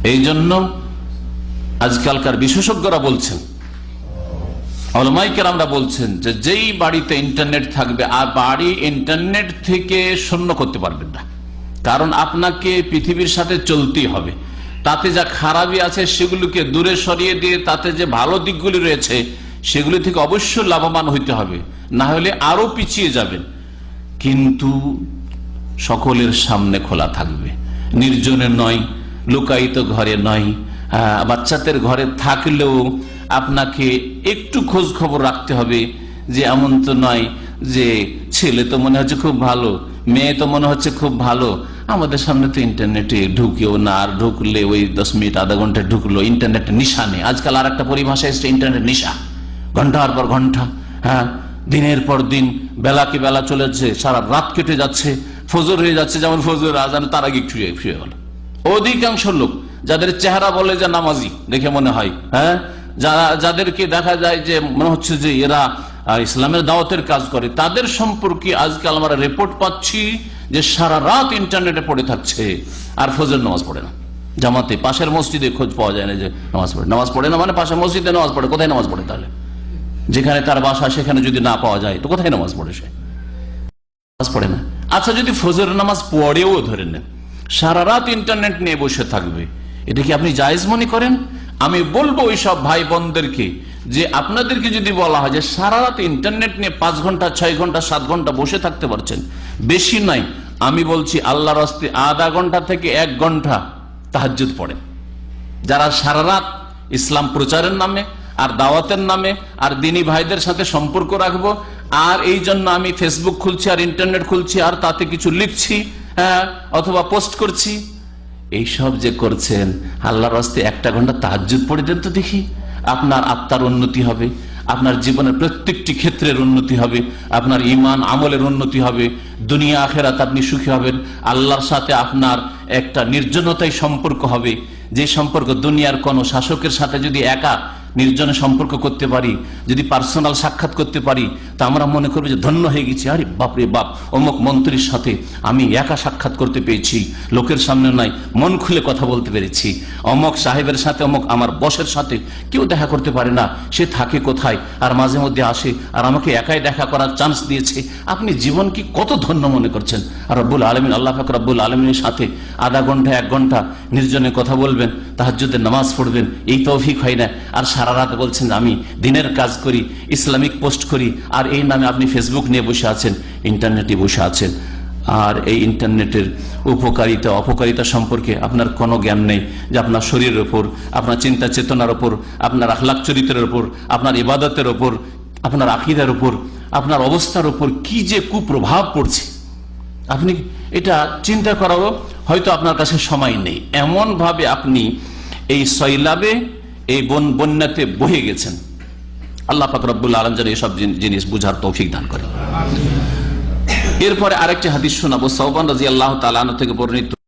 এই জন্য আজকালকার বিশেষজ্ঞরা বলছেন, ওলামায়ে কেরামরা বলছেন যে যেই বাড়িতে ইন্টারনেট থাকবে আর বাড়ি ইন্টারনেট থেকে শূন্য করতে পারবেন না, কারণ আপনাকে পৃথিবীর সাথে চলতেই হবে। তাতে যা খারাপই আছে সেগুলোকে দূরে সরিয়ে দিয়ে তাতে যে ভালো দিকগুলি রয়েছে সেগুলি থেকে অবশ্যই লাভবান হইতে হবে, না হলে আরো পিছিয়ে যাবেন। কিন্তু সকলের সামনে খোলা থাকবে, নির্জনে নয়, লুকায়িত ঘরে নয়। বাচ্চাদের ঘরে থাকলেও আপনাকে একটু খোঁজ খবর রাখতে হবে, যে এমন তো নয় যে ছেলে তো মনে হচ্ছে খুব ভালো, মেয়ে তো মনে হচ্ছে খুব ভালো, আমাদের সামনে তো ইন্টারনেটে ঢুকেও না, আর ঢুকলে ওই 10 মিনিট আধা ঘন্টা ঢুকলো। ইন্টারনেট নিশা নেই, আজকাল আর একটা পরিভাষা এসছে ইন্টারনেট নিশা, ঘন্টার পর ঘন্টা, দিনের পর দিন, বেলাকে বেলা চলেছে, সারা রাত কেটে যাচ্ছে, ফজর হয়ে যাচ্ছে, যেমন ফজর আজান তার আগে শুয়ে গেল। অধিকাংশ লোক যাদের চেহারা বলে যে নামাজি দেখে মনে হয়, যাদেরকে দেখা যায় যে মনে হচ্ছে যে এরা ইসলামের দাওয়াতের কাজ করে, তাদের সম্পর্কে আজকাল আমরা রিপোর্ট পাচ্ছি যে সারা রাত ইন্টারনেটে পড়ে থাকছে আর ফজর নামাজ পড়ে না। জামাতে পাশের মসজিদে খোঁজ পাওয়া যায় না যে নামাজ পড়ে না, মানে পাশের মসজিদে নামাজ পড়ে, কোথায় নামাজ পড়ে? তাহলে যেখানে তার বাসা সেখানে যদি না পাওয়া যায় তো কোথায় নামাজ পড়ে? সে নামাজ পড়ে না। আচ্ছা, যদি ফজর নামাজ পড়েও ধরে নেন সারা রাত ইন্টারনেট নিয়ে বসে থাকবে, এটা কি আপনি জায়েজ মনে করেন? আমি বলবো ওইসব ভাই বোনদেরকে যে আপনাদেরকে যদি বলা হয় যে সারা রাত ইন্টারনেট নিয়ে 5 ঘন্টা 6 ঘন্টা 7 ঘন্টা বসে থাকতে পারছেন, বেশি নাই, আমি বলছি আল্লাহর রাস্তে আধা ঘন্টা থেকে 1 ঘন্টা তাহাজ্জুদ পড়েন। যারা সারা রাত ইসলাম প্রচারের নামে আর দাওয়াতের নামে আর দিনী ভাইদের সাথে সম্পর্ক রাখবো, আর এই জন্য আমি ফেসবুক খুলছি আর ইন্টারনেট খুলছি আর তাতে কিছু লিখছি, অথবা পোস্ট করছি, এইসব যে করছেন, আল্লাহর রাস্তে 1 ঘন্টা তাহাজ্জুদ পড়ে দেন তো দেখি। আপনার আত্মার উন্নতি হবে, আপনার জীবনের প্রত্যেকটি ক্ষেত্রের উন্নতি হবে, আপনার ঈমান আমলের উন্নতি হবে, দুনিয়া আখেরাত আপনি সুখী হবেন। আল্লাহর সাথে আপনার একটা নির্জনতায় সম্পর্ক হবে, যে সম্পর্ক দুনিয়ার কোন শাসকের সাথে যদি একা নির্জনে সম্পর্ক করতে পারি, যদি পার্সোনাল সাক্ষাৎ করতে পারি, তা আমরা মনে করবো যে ধন্য হয়ে গেছি, আরে বাপরে বাপ, অমুক মন্ত্রীর সাথে আমি একা সাক্ষাৎ করতে পেরেছি, লোকের সামনে নয়, মন খুলে কথা বলতে পেরেছি। অমুক সাহেবের সাথে, অমুক আমার বসের সাথে কেউ দেখা করতে পারে না, সে থাকে কোথায় আর মাঝে মধ্যে আসে, আর আমাকে একাই দেখা করার চান্স দিয়েছে। আপনি জীবন কি কত ধন্য মনে করছেন? আর রব্বুল আলামিন, আল্লাহ পাক রব্বুল আলামিনের সাথে আধা ঘন্টা 1 ঘন্টা নির্জনে কথা বলবেন, তাহাজ্জুদের নামাজ পড়বেন, এই তৌফিক হয় না। আর সারা রাত বলছেন আমি দিনের কাজ করি, ইসলামিক পোস্ট করি, আর এই নামে আপনি ফেসবুক নিয়ে বসে আছেন, ইন্টারনেটে বসে আছেন। আর এই ইন্টারনেটের উপকারিতা অপকারিতা সম্পর্কে আপনার কোনো জ্ঞান নেই, যে আপনার শরীরের ওপর, আপনার চিন্তা চেতনার ওপর, আপনার আখলাক চরিত্রের ওপর, আপনার ইবাদতের ওপর, আপনার আকীদার ওপর, আপনার অবস্থার ওপর কি যে কুপ্রভাব পড়ছে, আপনি এটা চিন্তা করারও হয়তো আপনার কাছে সময় নেই। এমন ভাবে আপনি এই সয়লাবে, এই বন্যাতে বহে গেছেন। আল্লাহ পাক রব্বুল আলামিন যেন এসব জিনিস বুঝার তৌফিক দান করেন। এরপরে আরেকটি হাদিস শোনাবো, সাওবান রাদিয়াল্লাহু তাআলা আনহু থেকে বর্ণিত।